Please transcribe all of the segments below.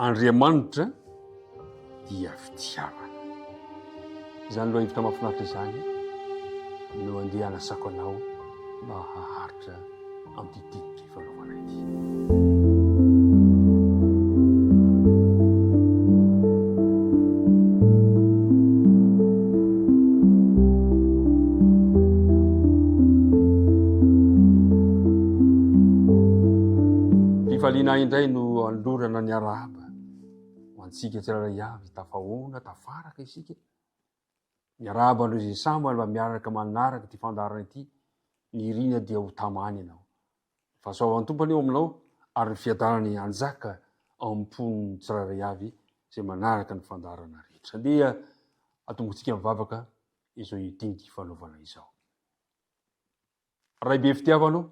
Andriamanitra dia fitiavana. Izany loha hevitra mahafinaritra izany no andeha hanasako anao mba haharitra amin'ity fifanaovana ity. Fifaliana indray no andorana ny arahaba ho antsika tsiraray avy, tafahoana tafaraka isika. Ny arahaba andro izay sambany mba miaraka manaraka ty fandarana ity, ny rina dia ho tamany ianao. Fahasoavan'ny tompony eo aminao ary ny fiadarany anjaka ao am-pon'ny tsiraray avy izay manaraka ny fandarana rehetra. Andeha atombotsika mivavaka izao ity fanaovana izao. Ray be fitiavanao,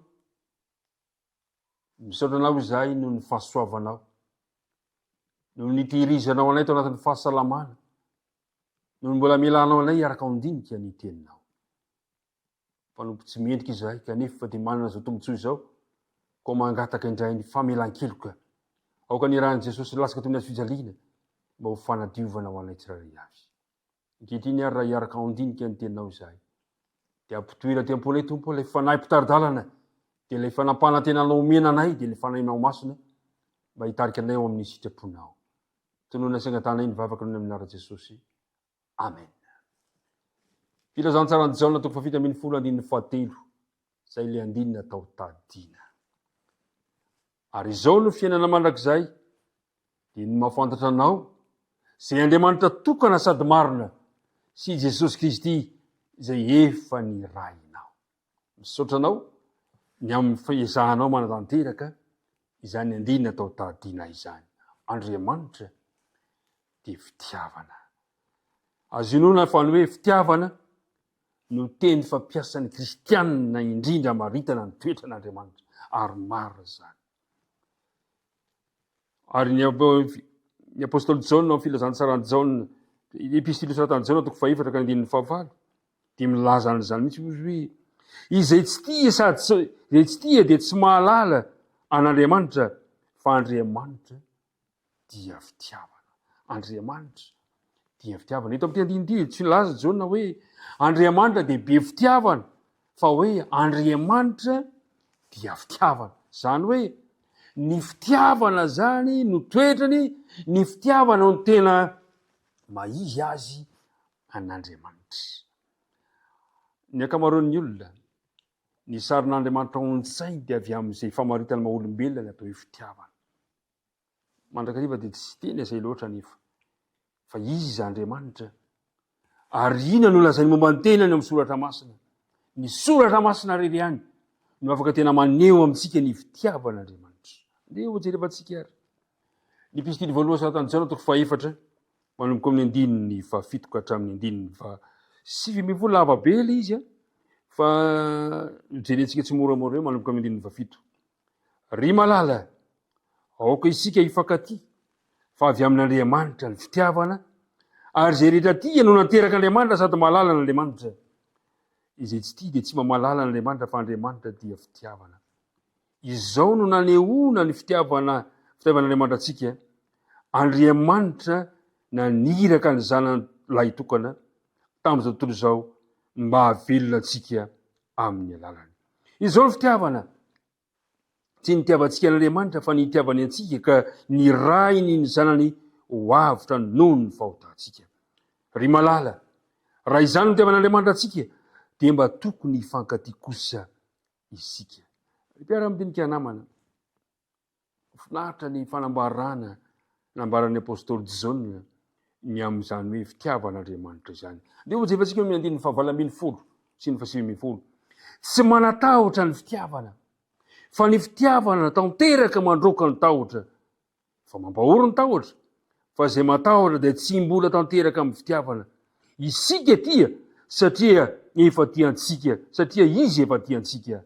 misaotra anao izahay noho ny fahasoavanao, noho ny tehirizanao anay tao anatin'ny fahasalamana, noho ny mbola mialanao anay araka andinika ny teninao. Mpanompo tsy mendrika izahay kanefa fa dia manana izao tombontsoa izao, koa mangataka indray ny famelan-keloka aoka ny rahan'i Jesosy lasaka toy ny azy fijaliana mba ho fanadiovana ho anay tsiraray avy. Ankehitriny ary raha hiaraka andinika ny teninao izahay, dia ampitoera ty am-ponay tompo ilay fanahy mpitaridalana, dia ilay fanampana tena nomena anay, dia ilay fanahinao masina mba hitarika anay ao amin'ny sitraponao. Tonoana saingan-tanay ny vavaka noho ny amin'ara Jesosy. Amen. Filazantsara ny Jaona toko fafito ambin'ny folo andininy fahatelo, izay ilay andinina tao tadiana. Ary izao no fiainana mandrakizay, dia ny mahafantatra anao izay Andriamanitra tokana sady marina sy Jesosy Kristy izay efa nirahinao. Misaotra anao ny amin'ny fiezahanao manatanteraka izany andinina tao tadiana izany. Andriamanitra dia fitiavana. Azo inona fa ny hoe fitiavana no teny fampiasan'ny kristianina indrindra maritana ny toetra n'Andriamanitra, ary marina zany. Ary ny apôstôly Jaona amin'ny filazantsarany Jaona, epistily soratan'i Jaona toko faefatra ka andininy fahavalo, dia milaza an'izany mihitsy izy hoe izay tsy tia sady izay tsy tia dia tsy mahalala an'Andriamanitra, fa Andriamanitra dia fitiavana. Andriamanitra dia fitiavana. Eto amin'ity andininy tsy laza Jaona hoe Andriamanitra dia be fitiavana, fa hoe Andriamanitra dia fitiavana. Zany hoe ny fitiavana zany no toetrany, ny fitiavana no tena maizy azy an'Andriamanitra. Ny akamaroan'ny olona, ny sarin'Andriamanitra ao an-tsainy dia avy amin'izay famaritana maha olombelona ny atao hoe fitiavana. Mandrakariva dia tsy teny izay loatra nefa, fa izy Andriamanitra. Ary ina no lazainy momba ny tenany amin'ny soratra masina. Ny soratra masina rery ihany no afaka tena maneho amintsika ny fitiavan'Andriamanitra. Dia ho jerevantsika ary. Ny epistily voalohany soratan'i Jaona toko faefatra, manomboka amin'ny andininy fahafito ka hatramin'ny andininy sivy ambin'ny folo lava be ilay izy, fa jerentsika tsy moramora eo manomboka amin'ny andininy fahafito. Ry malala, aoka isika hifankaty, fa avy amin'Andriamanitra ny fitiavana, ary izay rehetra tia no nanteraka Andriamanitra sady mahalala n'Andriamanitra. Izay tsy tia dia tsy mba mahalala n'Andriamanitra, fa Andriamanitra dia fitiavana. Izao no nanehoana ny fitiavan'Andriamanitra antsika. Andriamanitra naniraka ny zanany lahy tokana tamin'izao tontolo izao mba havelona antsika amin'ny alalany. Izao ny fitiavana. Tsy nitiavantsika n'Andriamanitra fa nitiavany antsika ka nirahiny ny zanany ho avotra noho ny fahotantsika. Ry malala, raha izany no nitiavan'Andriamanitra antsika, dia mba tokony hifankaty kosa isika. Mpiara-midinika namana, finaritra ny fanambarana nambaran'ny apôstôly Jaona ny amin'izany hoe fitiavan'Andriamanitra izany. Dia ho jerentsika amin'ny andininy fahavalo ambin'ny folo sy ny fahasivy ambin'ny folo. Tsy manatahotra ny fitiavana, fa ny fitiavana tanteraka mandroaka ny tahotra, fa mampahoro ny tahotra, fa izay matahotra dia tsy mbola tanteraka amin'ny fitiavana. Isika tia satria efa tiantsika, satria izy efa tiantsika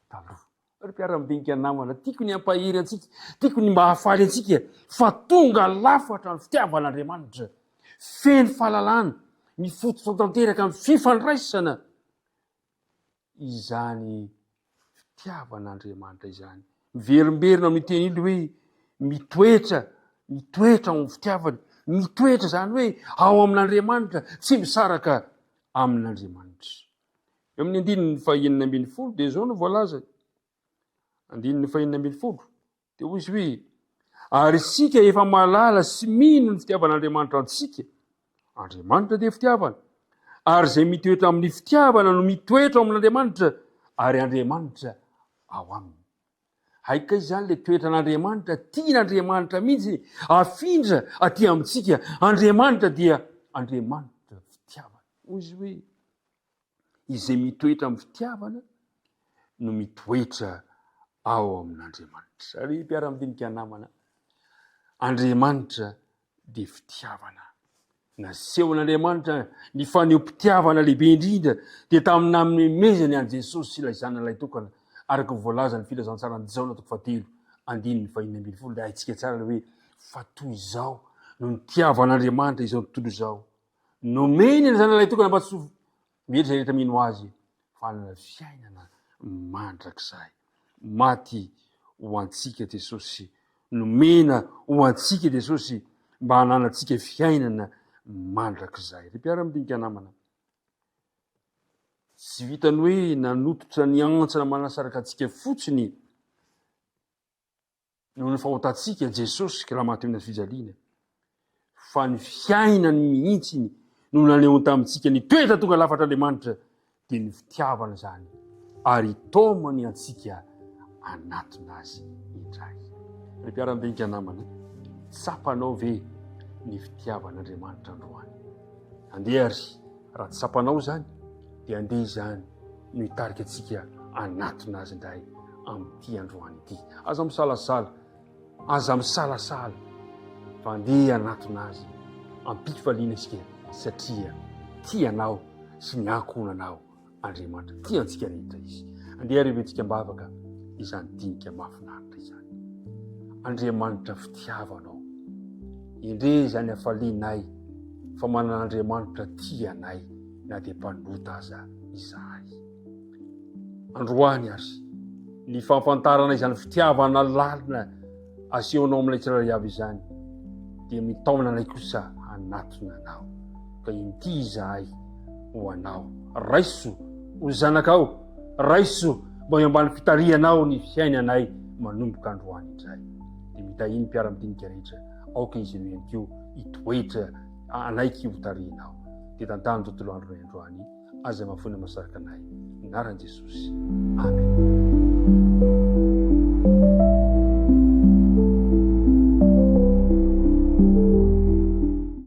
taloha. Ry mpiara-midinika namana, tiako ny ampahery antsika, tiako ny mba hafaly antsika fa tonga lafatra ny fitiavan'Andriamanitra, feno fahalalana, mifototra tanteraka amin'ny fifandraisana. Izany fitiavan'Andriamanitra izany. Miverimberina amin'ny teny hoe mitoetra mitoetra amin'ny fitiavany, mitoetra zany hoe ao amin'Andriamanitra, tsy misaraka amin'Andriamanitra. Eo amin'ny 9:40 dia zao no voalaza. 9:40 dia hoy izy hoe ary isika efa malala sy mino ny fitiavan'Andriamanitra antsika. Andriamanitra dia fitiavana, ary izay mitoetra amin'ny fitiavana no mitoetra ao amin'Andriamanitra, ary Andriamanitra ao aminy. Haika izany le toetran'Andriamanitra, tian'Andriamanitra mihitsy afindra aty amintsika. Andriamanitra dia Andriamanitra fitiavana. Hoy izy hoe izay mitoetra amin'ny fitiavana no mitoetra ao amin'Andriamanitra. Ary mpiara-midinika namana, Andriamanitra dia fitiavana. Nasehon'Andriamanitra ny faneom-pitiavana lehibe indrindra dia tamin'ny namemezany an' Jesosy sy ilay zanan'ilay tokana, araka ny voalazany filazantsara ny Jaona 3:5-20. Dia haintsika tsara hoe fa toy izao no nitiavan'Andriamanitra izao tontolo izao, nomeny ny zanan'ilay tokana mba tsy ho miery rehetra mino azy, fa hanana fiainana mandrakizay. Maty ho antsika Jesosy, nomena ho antsika Jesosy mba hananantsika fiainana mandrakizay. Ry mpiara-midinika namana, tsy vitany hoe nanototra ny antsana manasaraka antsika fotsiny noho ny fahotantsika Jesosy ka raha maty amin'ny fijaliana, fa ny fiainany mihitsiny no nanehoany tamintsika ny toetra tonga lafatr'Andriamanitra dia ny fitiavana zany, ary tomany antsika anatin'azy indray. Ry mpiara-midinika namana, tsapanao ve ny fitiavan'Andriamanitra androany? Andeha ary raha tsapanao zany dia andeha zany no hitarika antsika anatin'azy indray amin'ity androany ity. Aza misalasala, aza misalasala, fa andeha anatin'azy ampifaliana isika, satria tianao sy ny ankonanao Andriamanitra, tiantsika rehetra izy. Andeha ary ventsika mbavaka izany dinika mahafinaritra izany. Andriamanitra fitiavanao, indre zany hafalianay fa manana Andriamanitra tianay, na dia mpanota aza izahay. Androany ary ny fahafantarana izany fitiavana lalina asehonao amin'ilay tsirairay avy izany dia mitaona anay kosa anatona anao, ka inty izahay ho anao. Raiso ho zanakao, raiso mba ambany fitarianao ny fiainanay manomboka androany indray. Dia mitahiny mpiara-midinika rehetra, aoka izy ireo ihany koa hitoetra anaiky ho tarianao. Dia tantany tontolo andronay androany, aza mafona masaraka anay, anaran'i Jesosy. Amen.